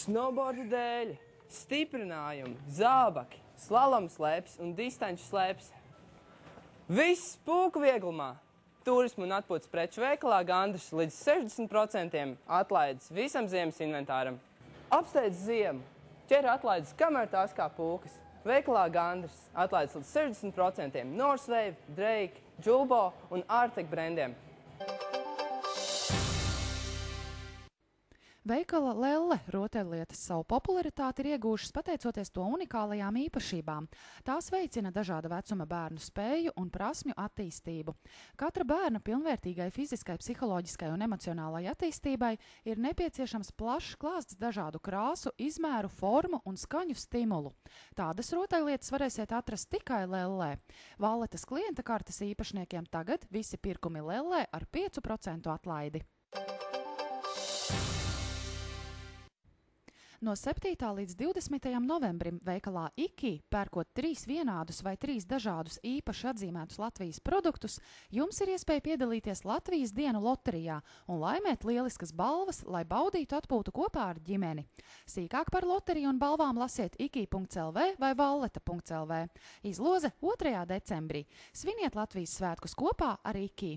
snowboarda dēļi, stiprinājumi, zābaki, slalom slēpes un distanču slēpes. Viss pulka vieglumā. Turismu un atpūtas preču veikalā Gandrs līdz 60% atlaides visam ziemas inventāram. Apsteidz ziemu, ķer atlaides, kamēr tās kā pulkas. Veikalā Gandrs atlaides līdz 60% Northwave, Drake, Julbo un Arctic brendiem. Veikala Lelle rotaļlietas savu popularitāti ir iegūšas pateicoties to unikālajām īpašībām. Tās veicina dažāda vecuma bērnu spēju un prasmju attīstību. Katra bērna pilnvērtīgai fiziskai, psiholoģiskai un emocionālai attīstībai ir nepieciešams plašs klāsts dažādu krāsu, izmēru, formu un skaņu stimulu. Tādas rotaļlietas varēsiet atrast tikai Lellē. Valletas klienta kartes īpašniekiem tagad visi pirkumi Lellē ar 5% atlaidi. No 7. līdz 20. novembrim veikalā IKI, pērkot 3 vienādus vai 3 dažādus īpaši atzīmētus Latvijas produktus, jums ir iespēja piedalīties Latvijas dienu loterijā un laimēt lieliskas balvas, lai baudītu atpūtu kopā ar ģimeni. Sīkāk par loteriju un balvām lasiet iki.lv vai valleta.lv. Izloze 2. decembrī. Sviniet Latvijas svētkus kopā ar IKI!